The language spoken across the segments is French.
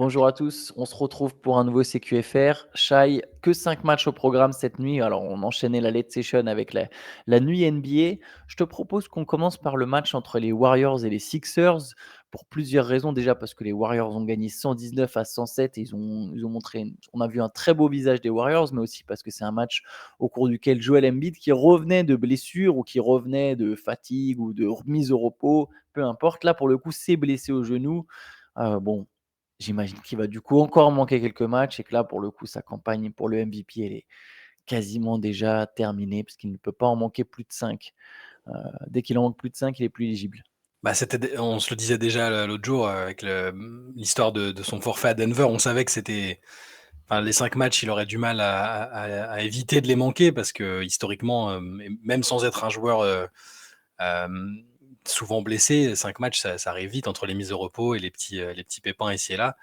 Bonjour à tous, on se retrouve pour un nouveau CQFR. Shai, que 5 matchs au programme cette nuit. Alors, on enchaînait la late session avec la nuit NBA. Je te propose qu'on commence par le match entre les Warriors et les Sixers pour plusieurs raisons. Déjà, parce que les Warriors ont gagné 119 à 107 et ils ont montré, on a vu un très beau visage des Warriors, mais aussi parce que c'est un match au cours duquel Joel Embiid, qui revenait de blessure ou qui revenait de fatigue ou de remise au repos, peu importe, là pour le coup, s'est blessé au genou. Bon, j'imagine qu'il va du coup encore manquer quelques matchs et que là, pour le coup, sa campagne pour le MVP, elle est quasiment déjà terminée parce qu'il ne peut pas en manquer plus de 5. Dès qu'il en manque plus de 5, il est plus éligible. Bah, on se le disait déjà l'autre jour avec l'histoire de son forfait à Denver. On savait que enfin, les 5 matchs, il aurait du mal à éviter de les manquer parce que historiquement, même sans être un joueur euh, souvent blessé, 5 matchs, ça arrive vite entre les mises au repos et les petits pépins ici et là.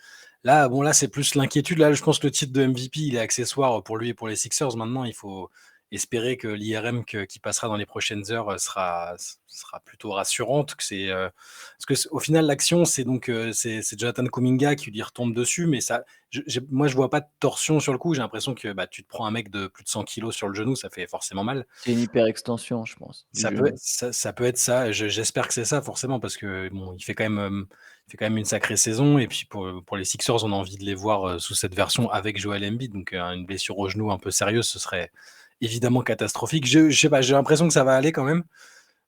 Là, bon, là, c'est plus l'inquiétude. Là, je pense que le titre de MVP, il est accessoire pour lui et pour les Sixers. Maintenant, il faut espérer que l'IRM qui passera dans les prochaines heures sera plutôt rassurante. Parce que au final, l'action, c'est donc c'est Jonathan Kuminga qui lui retombe dessus, mais moi, je vois pas de torsion sur le coup. J'ai l'impression que tu te prends un mec de plus de 100 kilos sur le genou, ça fait forcément mal. C'est une hyper extension, je pense, du genou. Ça peut être ça. J'espère que c'est ça, forcément, parce que bon, il fait quand même une sacrée saison. Et puis pour les Sixers, on a envie de les voir sous cette version avec Joel Embiid. Donc une blessure au genou un peu sérieuse, ce serait évidemment catastrophique. Je sais pas, j'ai l'impression que ça va aller quand même.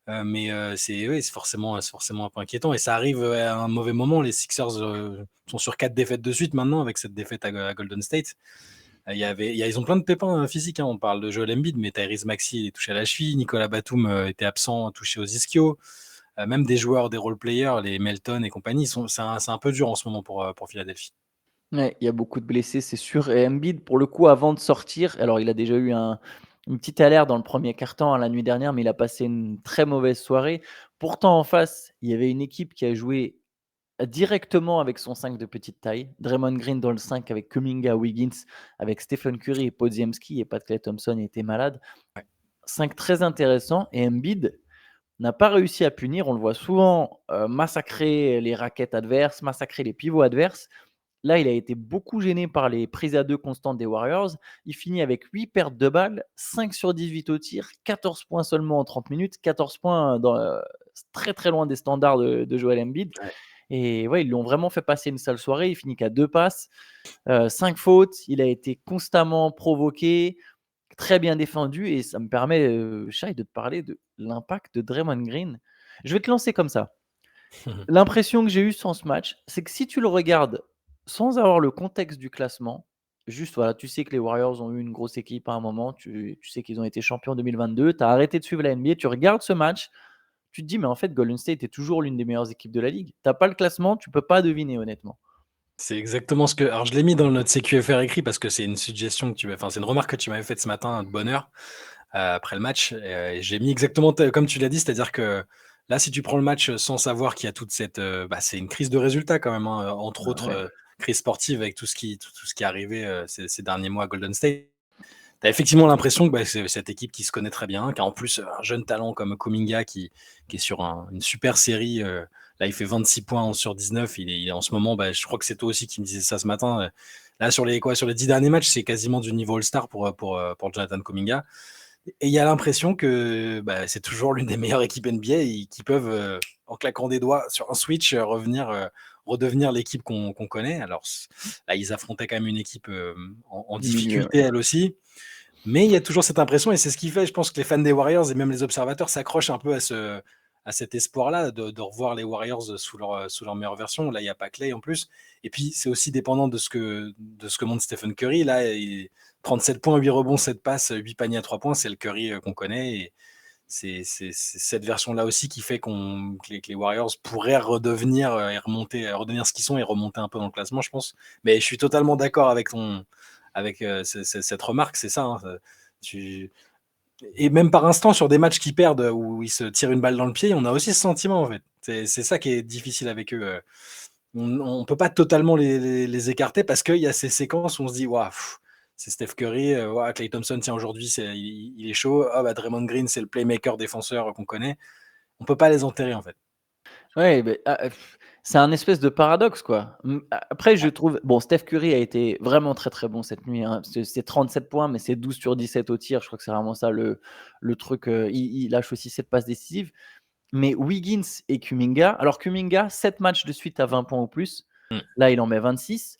Mais ouais, c'est forcément un peu inquiétant. Et ça arrive à un mauvais moment. Les Sixers sont sur 4 défaites de suite maintenant avec cette défaite à Golden State. Ils ont plein de pépins physiques, hein. On parle de Joel Embiid, mais Tyrese Maxey est touché à la cheville. Nicolas Batum était absent, touché aux ischios. Même des joueurs, des role-players, les Melton et compagnie, c'est un peu dur en ce moment pour Philadelphie. Ouais, il y a beaucoup de blessés, c'est sûr. Et Embiid, pour le coup, avant de sortir, alors il a déjà eu une petite alerte dans le premier quart-temps la nuit dernière, mais il a passé une très mauvaise soirée. Pourtant, en face, il y avait une équipe qui a joué directement avec son 5 de petite taille. Draymond Green dans le 5 avec Kuminga, Wiggins, avec Stephen Curry et Podziemski, et Pat Clay Thompson était malade. Ouais. 5 très intéressant. Et Embiid n'a pas réussi à punir. On le voit souvent massacrer les raquettes adverses, massacrer les pivots adverses. Là, il a été beaucoup gêné par les prises à 2 constantes des Warriors. Il finit avec 8 pertes de balles, 5 sur 18 au tir, 14 points seulement en 30 minutes, 14 points très très loin des standards de Joel Embiid. Ouais. Et ouais, ils lui ont vraiment fait passer une sale soirée. Il finit qu'à 2 passes, 5 fautes. Il a été constamment provoqué, très bien défendu. Et ça me permet, Shai, de te parler de l'impact de Draymond Green. Je vais te lancer comme ça. L'impression que j'ai eue sans ce match, c'est que si tu le regardes sans avoir le contexte du classement, juste voilà, tu sais que les Warriors ont eu une grosse équipe à un moment, tu sais qu'ils ont été champions en 2022, tu as arrêté de suivre la NBA, tu regardes ce match, tu te dis, mais en fait, Golden State est toujours l'une des meilleures équipes de la ligue. Tu pas le classement, tu peux pas deviner, honnêtement. C'est exactement ce que. Alors, je l'ai mis dans notre CQFR écrit parce que c'est une suggestion enfin, c'est une remarque que tu m'avais faite ce matin de bonne heure après le match. Et j'ai mis exactement comme tu l'as dit, c'est-à-dire que là, si tu prends le match sans savoir qu'il y a toute cette. C'est une crise de résultats quand même, hein, entre Ah autres ouais. crise sportive avec tout ce qui est arrivé ces derniers mois à Golden State. Tu as effectivement l'impression que c'est cette équipe qui se connaît très bien, qui a en plus un jeune talent comme Kuminga qui est sur une super série. Là, il fait 26 points sur 19. Il est en ce moment, je crois que c'est toi aussi qui me disais ça ce matin. Là, sur les 10 derniers matchs, c'est quasiment du niveau All-Star pour Jonathan Kuminga. Et il y a l'impression que c'est toujours l'une des meilleures équipes NBA et qui peuvent, en claquant des doigts sur un switch, redevenir l'équipe qu'on connaît. Alors là, ils affrontaient quand même une équipe en Du milieu, difficulté, ouais. elle aussi. Mais il y a toujours cette impression, et c'est ce qui fait, je pense, que les fans des Warriors et même les observateurs s'accrochent un peu à cet espoir-là de revoir les Warriors sous leur meilleure version. Là, il n'y a pas Clay en plus. Et puis, c'est aussi dépendant de ce que montre Stephen Curry. Là, 37 points, 8 rebonds, 7 passes, 8 paniers à 3 points, c'est le Curry qu'on connaît. Et c'est cette version-là aussi qui fait que les Warriors pourraient redevenir et redevenir ce qu'ils sont et remonter un peu dans le classement, je pense. Mais je suis totalement d'accord avec cette remarque, c'est ça, hein. Tu... Et même par instant, sur des matchs qui perdent où ils se tirent une balle dans le pied, on a aussi ce sentiment, en fait. C'est ça qui est difficile avec eux. On ne peut pas totalement les écarter parce qu'il y a ces séquences où on se dit, waouh, c'est Steph Curry, Klay Thompson, tiens, aujourd'hui, il est chaud. Draymond Green, c'est le playmaker défenseur qu'on connaît. On ne peut pas les enterrer, en fait. Ouais, C'est un espèce de paradoxe, quoi. Après, je trouve bon, Steph Curry a été vraiment très, très bon cette nuit, hein. C'est 37 points, mais c'est 12 sur 17 au tir. Je crois que c'est vraiment ça le truc, il lâche aussi 7 passes décisives. Mais Wiggins et Kuminga, alors Kuminga, 7 matchs de suite à 20 points ou plus. Mmh. Là, il en met 26.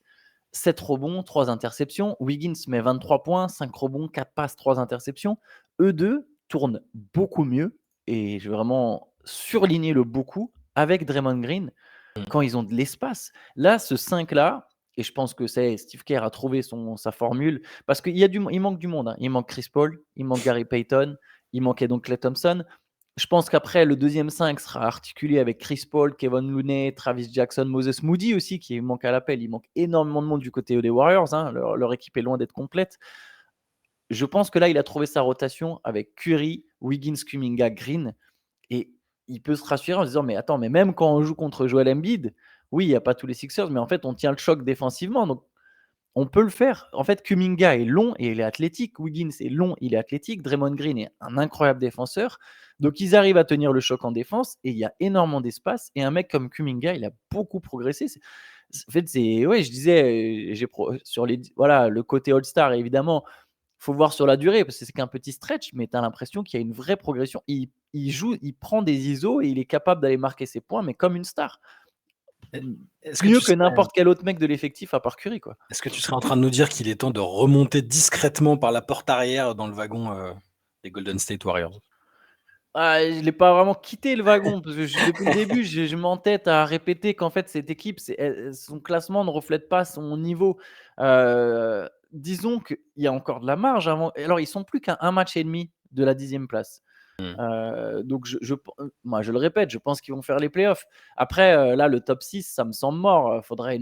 7 rebonds, 3 interceptions. Wiggins met 23 points, 5 rebonds, 4 passes, 3 interceptions. Eux deux tournent beaucoup mieux, et je vais vraiment surligner le beaucoup, avec Draymond Green Mmh. quand ils ont de l'espace. Là, ce 5-là, et je pense que Steve Kerr a trouvé sa formule, parce il manque du monde, hein. Il manque Chris Paul, il manque Gary Payton, il manquait donc Klay Thompson. Je pense qu'après, le deuxième 5 sera articulé avec Chris Paul, Kevin Looney, Travis Jackson, Moses Moody aussi, qui manque à l'appel. Il manque énormément de monde du côté des Warriors, hein. Leur équipe est loin d'être complète. Je pense que là, il a trouvé sa rotation avec Curry, Wiggins, Kuminga, Green. Et il peut se rassurer en se disant: «Mais attends, mais même quand on joue contre Joel Embiid, oui, il y a pas tous les Sixers, mais en fait, on tient le choc défensivement, donc on peut le faire». En fait, Kuminga est long et il est athlétique. Wiggins est long, il est athlétique. Draymond Green est un incroyable défenseur. Donc ils arrivent à tenir le choc en défense, et il y a énormément d'espace, et un mec comme Kuminga, il a beaucoup progressé. En fait, c'est ouais, je disais, sur les voilà, le côté All-Star, évidemment, faut voir sur la durée parce que c'est qu'un petit stretch, mais tu as l'impression qu'il y a une vraie progression. Il joue, il prend des ISO et il est capable d'aller marquer ses points, mais comme une star. Est est-ce que Mieux tu que serais n'importe quel autre mec de l'effectif à part Curry, quoi. est-ce que tu serais en train de nous dire qu'il est temps de remonter discrètement par la porte arrière dans le wagon, des Golden State Warriors? Ah, je l'ai pas vraiment quitté le wagon parce que depuis le début, je m'entête à répéter qu'en fait cette équipe, son classement ne reflète pas son niveau. Disons qu'il y a encore de la marge avant. Alors ils sont plus qu'à un match et demi de la 10e place. Mmh. Donc moi je le répète, je pense qu'ils vont faire les playoffs. Après, là le top 6, ça me semble mort. Faudrait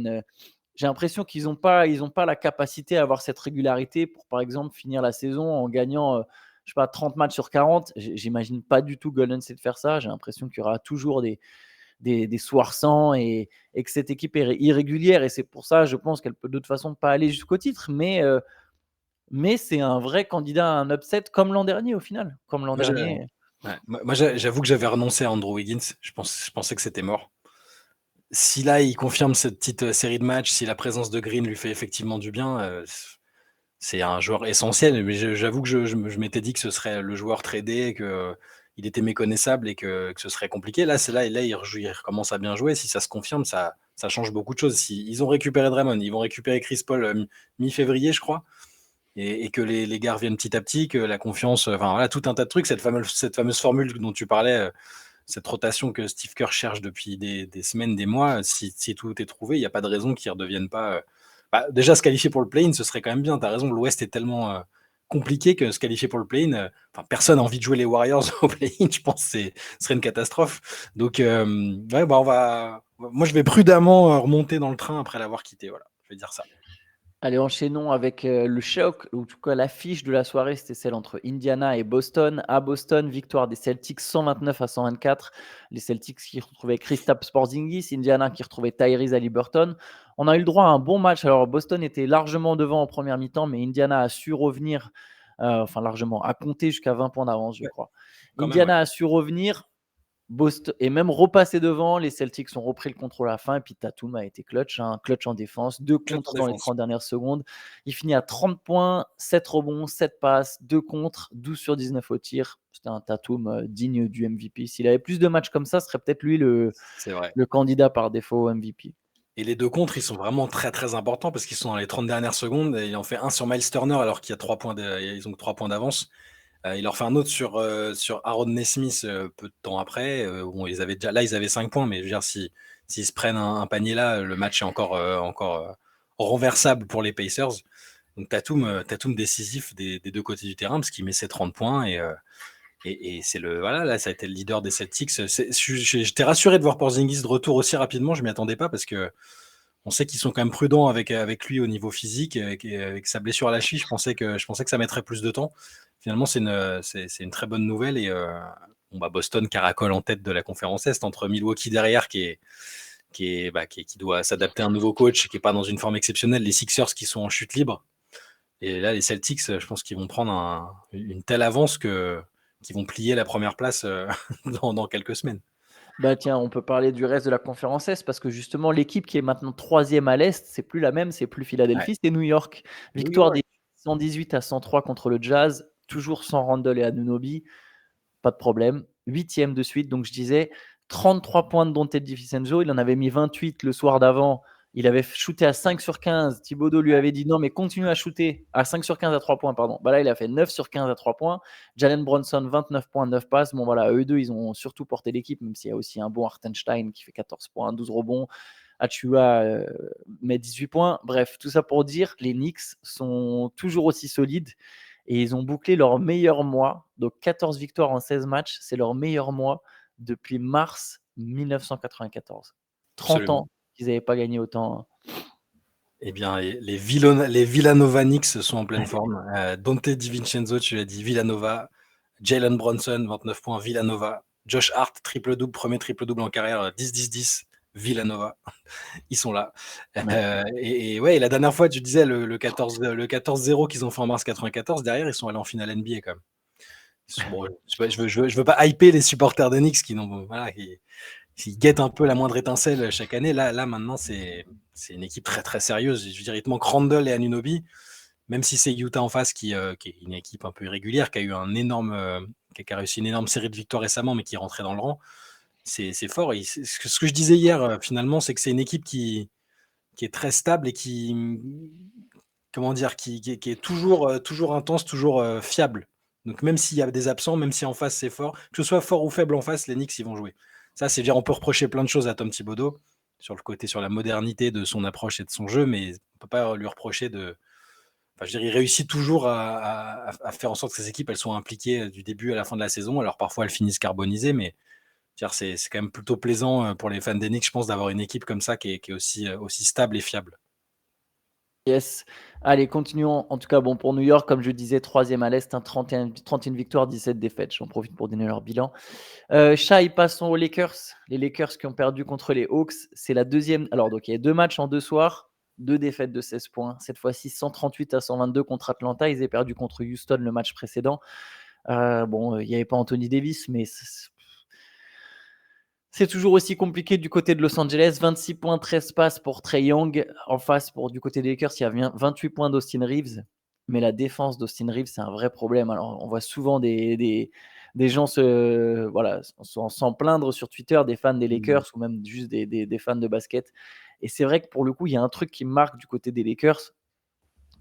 j'ai l'impression qu'ils ont pas la capacité à avoir cette régularité pour, par exemple, finir la saison en gagnant, je sais pas, 30 matchs sur 40. J'imagine pas du tout Golden State faire ça. J'ai l'impression qu'il y aura toujours des soirs sans, et que cette équipe est irrégulière, et c'est pour ça, je pense qu'elle peut de toute façon pas aller jusqu'au titre, mais c'est un vrai candidat à un upset comme l'an dernier au final, comme l'an Moi, j'ai dernier. Ouais, moi, j'avoue que j'avais renoncé à Andrew Wiggins. Je pensais que c'était mort. Si là, il confirme cette petite, série de matchs, si la présence de Green lui fait effectivement du bien, c'est un joueur essentiel. Mais j'avoue que je m'étais dit que ce serait le joueur tradé, que il était méconnaissable et que ce serait compliqué. Là, il recommence à bien jouer. Si ça se confirme, ça change beaucoup de choses. Si ils ont récupéré Draymond, ils vont récupérer Chris Paul, mi-février, je crois, et que les gars reviennent petit à petit, que la confiance, enfin voilà, tout un tas de trucs. Cette fameuse formule dont tu parlais, cette rotation que Steve Kerr cherche depuis des semaines, des mois, si tout est trouvé, il n'y a pas de raison qu'ils ne redeviennent pas. Bah, déjà, se qualifier pour le play-in, ce serait quand même bien. Tu as raison, l'Ouest est tellement compliqué que se qualifier pour le play-in, enfin, personne n'a envie de jouer les Warriors au play-in, je pense que ce serait une catastrophe. Donc, ouais, bah, moi, je vais prudemment remonter dans le train après l'avoir quitté. Voilà, je vais dire ça. Allez, enchaînons avec le choc, ou en tout cas l'affiche de la soirée, c'était celle entre Indiana et Boston. À Boston, victoire des Celtics 129-124. Les Celtics qui retrouvaient Kristaps Porzingis, Indiana qui retrouvait Tyrese Haliburton. On a eu le droit à un bon match. Alors Boston était largement devant en première mi-temps, mais Indiana a su revenir, enfin largement, a compté jusqu'à 20 points d'avance, je Ouais, crois. quand même, ouais. Indiana a su revenir. Boston et même repassé devant, les Celtics ont repris le contrôle à la fin, et puis Tatum a été clutch, hein, clutch en défense, 2 Clutch en contres dans les défense. 30 dernières secondes. Il finit à 30 points, 7 rebonds, 7 passes, 2 contres, 12 sur 19 au tir. C'était un Tatum digne du MVP. S'il avait plus de matchs comme ça, ce serait peut-être lui C'est vrai. le candidat par défaut au MVP. Et les 2 contres, ils sont vraiment très, très importants parce qu'ils sont dans les 30 dernières secondes, et il en fait un sur Miles Turner alors qu'il y a 3 points ils ont 3 points d'avance. Il en fait un autre sur Aaron Nesmith, peu de temps après. Bon, ils avaient 5 points, mais je veux dire, s'ils se prennent un panier là, le match est encore renversable pour les Pacers. Donc Tatum décisif des 2 côtés du terrain parce qu'il met ses 30 points, et c'est voilà, là, ça a été le leader des Celtics. J'étais rassuré de voir Porzingis de retour aussi rapidement, je m'y attendais pas parce que on sait qu'ils sont quand même prudents avec lui au niveau physique, avec sa blessure à la cheville. Je pensais que ça mettrait plus de temps. Finalement, c'est une très bonne nouvelle, et bon, bah, Boston caracole en tête de la conférence Est entre Milwaukee derrière qui doit s'adapter à un nouveau coach, qui est pas dans une forme exceptionnelle, les Sixers qui sont en chute libre, et là les Celtics, je pense qu'ils vont prendre une telle avance qu'ils vont plier la première place dans quelques semaines. Bah tiens, on peut parler du reste de la conférence Est parce que justement l'équipe qui est maintenant troisième à l'Est, c'est plus la même, c'est plus Ouais. Philadelphie, c'est New York. New Victoire York. des 118-103 contre le Jazz, toujours sans Randle et Anunoby, pas de problème. 8e de suite, donc je disais 33 points de Dante DiVincenzo, il en avait mis 28 le soir d'avant. Il avait shooté à 5 sur 15. Thibodeau lui avait dit non, mais continue à shooter à 5 sur 15 à 3 points. Pardon. Bah là, il a fait 9 sur 15 à 3 points. Jalen Bronson, 29 points, 9 passes. Bon, voilà, eux deux, ils ont surtout porté l'équipe, même s'il y a aussi un bon Hartenstein qui fait 14 points, 12 rebonds. Achua met 18 points. Bref, tout ça pour dire, les Knicks sont toujours aussi solides et ils ont bouclé leur meilleur mois. Donc 14 victoires en 16 matchs, c'est leur meilleur mois depuis mars 1994. 30 Absolument. ans qu'ils n'avaient pas gagné autant. Eh bien, les Villanova Knicks sont en pleine forme. Dante DiVincenzo, tu l'as dit, Villanova. Jalen Bronson, 29 points, Villanova. Josh Hart, triple-double, premier triple-double en carrière, 10-10-10, Villanova. Ils sont là. Et ouais, la dernière fois, tu disais le 14-0 qu'ils ont fait en mars 94, derrière, ils sont allés en finale NBA quand même. Bon, je veux pas hyper les supporters des Knicks voilà, qui guettent un peu la moindre étincelle chaque année. Là maintenant, c'est une équipe très très sérieuse. Je veux dire, il te manque Randle et Anunoby, même si c'est Utah en face qui est une équipe un peu irrégulière, qui a eu qui a réussi une énorme série de victoires récemment, mais qui est rentrée dans le rang. C'est fort. Ce que je disais hier, finalement, c'est que c'est une équipe qui est très stable et comment dire, qui est toujours intense, toujours fiable. Donc même s'il y a des absents, même si en face c'est fort, que ce soit fort ou faible en face, les Knicks ils vont jouer. Ça, c'est dire, on peut reprocher plein de choses à Tom Thibodeau sur le côté, sur la modernité de son approche et de son jeu, mais on peut pas lui reprocher de. Enfin, je veux dire, il réussit toujours à faire en sorte que ces équipes elles soient impliquées du début à la fin de la saison. Alors parfois elles finissent carbonisées, mais c'est quand même plutôt plaisant pour les fans des Knicks, je pense, d'avoir une équipe comme ça qui est aussi stable et fiable. Yes. Allez, continuons. En tout cas, bon, pour New York, comme je disais, troisième à l'Est, 31 victoires, 17 défaites. J'en profite pour donner leur bilan. Shai, passons aux Lakers. Les Lakers qui ont perdu contre les Hawks. C'est la deuxième. Alors, donc, il y a 2 matchs en 2 soirs, 2 défaites de 16 points. Cette fois-ci, 138-122 contre Atlanta. Ils avaient perdu contre Houston le match précédent. Bon, il n'y avait pas Anthony Davis, mais c'est toujours aussi compliqué du côté de Los Angeles. 26 points, 13 passes pour Trae Young. En face, du côté des Lakers, il y a 28 points d'Austin Reeves. Mais la défense d'Austin Reeves, c'est un vrai problème. Alors, on voit souvent des gens s'en plaindre sur Twitter, des fans des Lakers ou même juste des fans de basket. Et c'est vrai que pour le coup, il y a un truc qui me marque du côté des Lakers.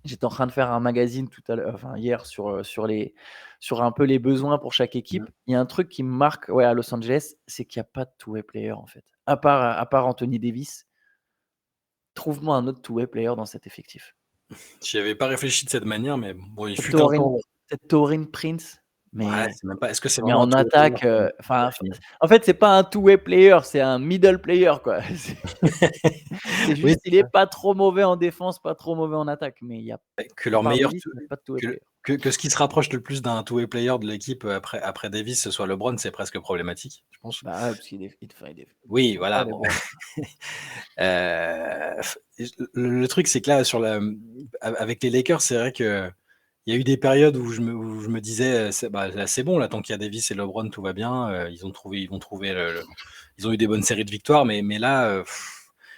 J'étais en train de faire un magazine hier sur un peu les besoins pour chaque équipe. Il y a un truc qui me marque à Los Angeles, c'est qu'il n'y a pas de two-way player en fait. À part Anthony Davis, trouve-moi un autre two-way player dans cet effectif. J'y avais pas réfléchi de cette manière, mais bon, il fut un temps. Peut-être Taurean Prince, Ouais, mais c'est même pas. Est-ce que c'est mais vraiment un en two-way player? attaque, en fait, c'est pas un two-way player, c'est un middle player quoi. C'est Oui, juste, il est pas trop mauvais en défense, pas trop mauvais en attaque, mais il y a que à leur part meilleur Davis, il n'y a pas de two-way que, player. que ce qui se rapproche le plus d'un two-way player de l'équipe après Davis, ce soit LeBron, c'est presque problématique, je pense. Bah, ouais, parce qu'il est Oui, voilà. fort, Bon. LeBron. Le truc, c'est que là, avec les Lakers, c'est vrai que il y a eu des périodes où je me disais, là, c'est bon, là, tant qu'il y a Davis et LeBron, tout va bien. Ils ont eu des bonnes séries de victoires, mais là,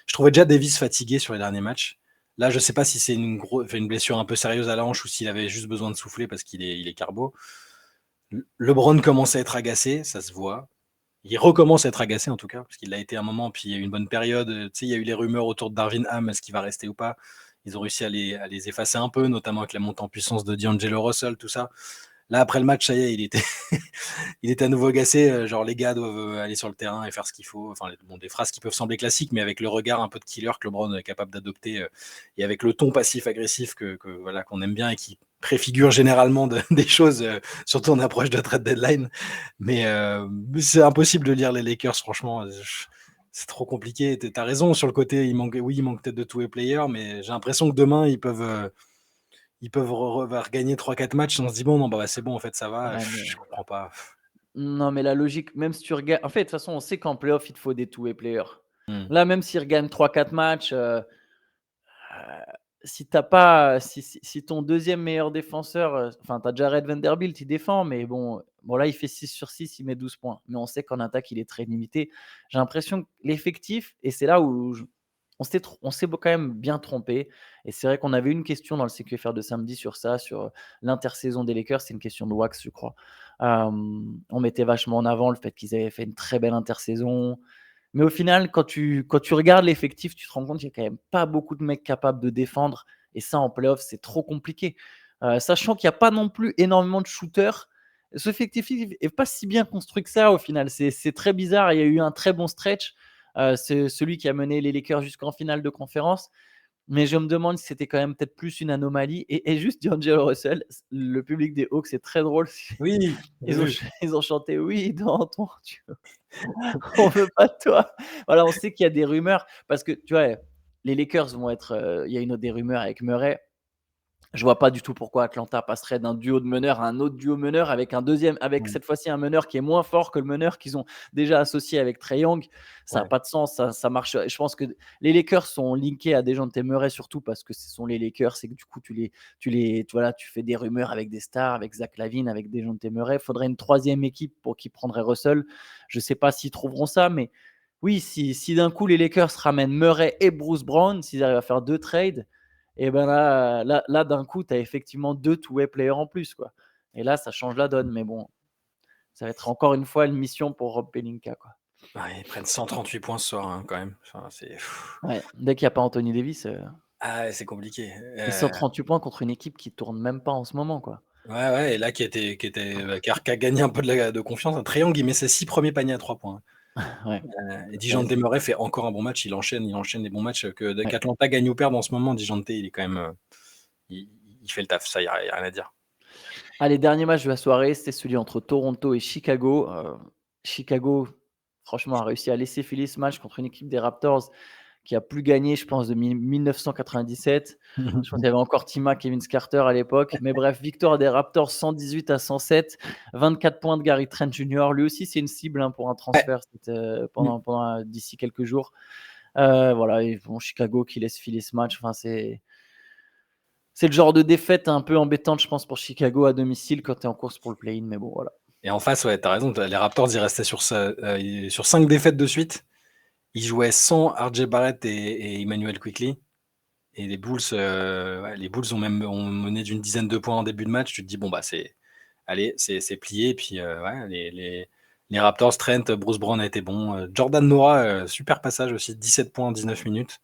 je trouvais déjà Davis fatigué sur les derniers matchs. Là, je sais pas si c'est une blessure un peu sérieuse à la hanche ou s'il avait juste besoin de souffler parce il est carbo. LeBron commence à être agacé, ça se voit. Il recommence à être agacé en tout cas, parce qu'il l'a été un moment, puis il y a eu une bonne période. Tu sais, il y a eu les rumeurs autour de Darvin Ham, est-ce qu'il va rester ou pas. Ils ont réussi à les effacer un peu, notamment avec la montée en puissance de D'Angelo Russell, tout ça. Là, après le match, ça y est, il était à nouveau agacé. Genre, les gars doivent aller sur le terrain et faire ce qu'il faut. Enfin, des phrases qui peuvent sembler classiques, mais avec le regard un peu de killer que LeBron est capable d'adopter et avec le ton passif-agressif voilà, qu'on aime bien et qui préfigure généralement des choses, surtout en approche de trade deadline. Mais c'est impossible de lire les Lakers, franchement. C'est trop compliqué. T'as raison sur le côté, il manque peut-être de two-way player, mais j'ai l'impression que demain, ils peuvent regagner 3-4 matchs. On se dit, bon, non, bah, c'est bon, en fait, ça va. Ouais, Je comprends pas. non, mais la logique, même si tu regardes. En fait, de toute façon, on sait qu'en playoff, il te faut des two-way players. Hmm. Là, même s'ils regagnent 3-4 matchs, si ton deuxième meilleur défenseur, enfin, tu as Jared Vanderbilt, il défend, mais bon là, il fait 6 sur 6, il met 12 points. Mais on sait qu'en attaque, il est très limité. J'ai l'impression que l'effectif, et c'est là où on s'est quand même bien trompé. Et c'est vrai qu'on avait une question dans le CQFR de samedi sur ça, sur l'intersaison des Lakers. C'est une question de Wax, je crois. On mettait vachement en avant le fait qu'ils avaient fait une très belle intersaison. Mais au final, quand tu regardes l'effectif, tu te rends compte qu'il y a quand même pas beaucoup de mecs capables de défendre. Et ça, en playoff, c'est trop compliqué. Sachant qu'il n'y a pas non plus énormément de shooters. Ce effectif n'est pas si bien construit que ça au final. C'est très bizarre. Il y a eu un très bon stretch. C'est celui qui a mené les Lakers jusqu'en finale de conférence. Mais je me demande si c'était quand même peut-être plus une anomalie. Et juste D'Angelo Russell, le public des Hawks, c'est très drôle. Oui, j'ai Ils ont, vu. ils ont chanté oui, dans ton, on veut pas de toi. Voilà, on sait qu'il y a des rumeurs parce que tu vois, les Lakers vont être. Il y a des rumeurs avec Murray. Je vois pas du tout pourquoi Atlanta passerait d'un duo de meneurs à un autre duo meneur avec Mmh. cette fois-ci un meneur qui est moins fort que le meneur qu'ils ont déjà associé avec Trae Young. Ça n'a Ouais. pas de sens, ça marche. Je pense que les Lakers sont linkés à Dejounte Murray surtout parce que ce sont les Lakers et que du coup voilà, tu fais des rumeurs avec des stars, avec Zach LaVine, avec Dejounte Murray. Il faudrait une troisième équipe pour qui prendrait Russell. Je sais pas s'ils trouveront ça, mais oui, si d'un coup les Lakers ramènent Murray et Bruce Brown, s'ils arrivent à faire 2 trades, et ben là d'un coup, tu as effectivement 2 two-way players en plus, quoi. Et là, ça change la donne. Mais bon, ça va être encore une fois une mission pour Rob Pelinka, quoi. Ouais, ils prennent 138 points ce soir, hein, quand même. Enfin, c'est Ouais, dès qu'il y a pas Anthony Davis, ah ouais, c'est compliqué. et 138 points contre une équipe qui tourne même pas en ce moment, quoi. Ouais, ouais, et là qui a gagné un peu de confiance. Un triangle, il met ses 6 premiers paniers à 3 points. Ouais, Et ouais, Dejounte Murray fait encore un bon match, il enchaîne des bons matchs, ouais. qu'Atlanta gagne ou perde en ce moment, Dejounte, il est quand même, il il fait le taf, ça, il y a rien à dire. Allez, dernier match de la soirée, c'était celui entre Toronto et Chicago. Chicago, franchement, a réussi à laisser filer ce match contre une équipe des Raptors qui a plus gagné, je pense, de 1997. Je pense qu'il y avait encore Tima, Kevin Carter à l'époque. Mais bref, victoire des Raptors 118-107. 24 points de Gary Trent Jr. Lui aussi, c'est une cible, hein, pour un Ouais. transfert Mmh. d'ici quelques jours. Voilà, et bon, Chicago qui laisse filer ce match. Enfin, c'est le genre de défaite un peu embêtante, je pense, pour Chicago à domicile quand tu es en course pour le play-in. Mais bon, voilà. Et en face, ouais, tu as raison, les Raptors, ils restaient sur 5 défaites de suite. Ils jouaient sans RJ Barrett et Emmanuel Quickley. Et les Bulls ont mené d'une dizaine de points en début de match. Tu te dis: «Bon, bah, c'est plié». Et puis, ouais, les Raptors, Trent, Bruce Brown a été bon, Jordan Nwora, super passage aussi, 17 points en 19 minutes.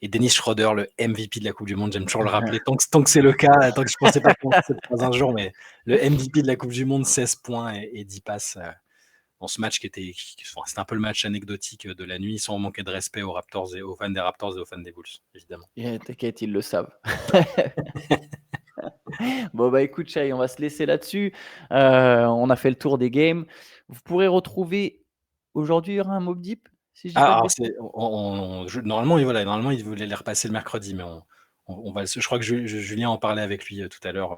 Et Dennis Schroeder, le MVP de la Coupe du monde, j'aime toujours le rappeler, tant que c'est le cas, tant que je pensais pas qu'on cette phrase un jour, mais le MVP de la Coupe du monde, 16 points et 10 passes, dans ce match enfin, c'était un peu le match anecdotique de la nuit, sans manquer de respect aux Raptors et aux fans des Raptors et aux fans des Bulls, évidemment. Et t'inquiète, ils le savent. Bon, bah écoute, Chai, on va se laisser là-dessus. On a fait le tour des games. Vous pourrez retrouver. Aujourd'hui, il y aura un Mob Deep, si je dis Ah, pas de alors bêtises. normalement, il voulait les repasser le mercredi, mais on va je crois que Julien en parlait avec lui, tout à l'heure,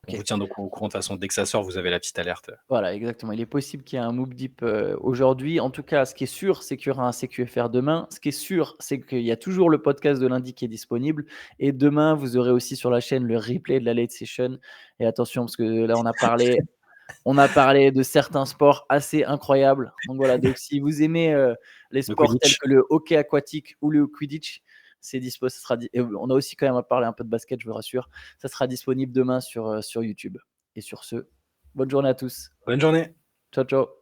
on vous Ok. tient donc au courant de toute façon. Dès que ça sort, vous avez la petite alerte. Voilà, exactement. Il est possible qu'il y ait un Mob Deep aujourd'hui. En tout cas, ce qui est sûr, c'est qu'il y aura un CQFR demain. Ce qui est sûr, c'est qu'il y a toujours le podcast de lundi qui est disponible. Et demain, vous aurez aussi sur la chaîne le replay de la late session. Et attention, parce que là, on a parlé de certains sports assez incroyables. Donc voilà, donc si vous aimez les Le sports tels Quidditch. que le hockey aquatique ou le Quidditch, c'est dispo. Et on a aussi quand même à parler un peu de basket, je vous rassure. Ça sera disponible demain sur YouTube. Et sur ce, bonne journée à tous. Bonne journée. Ciao, ciao.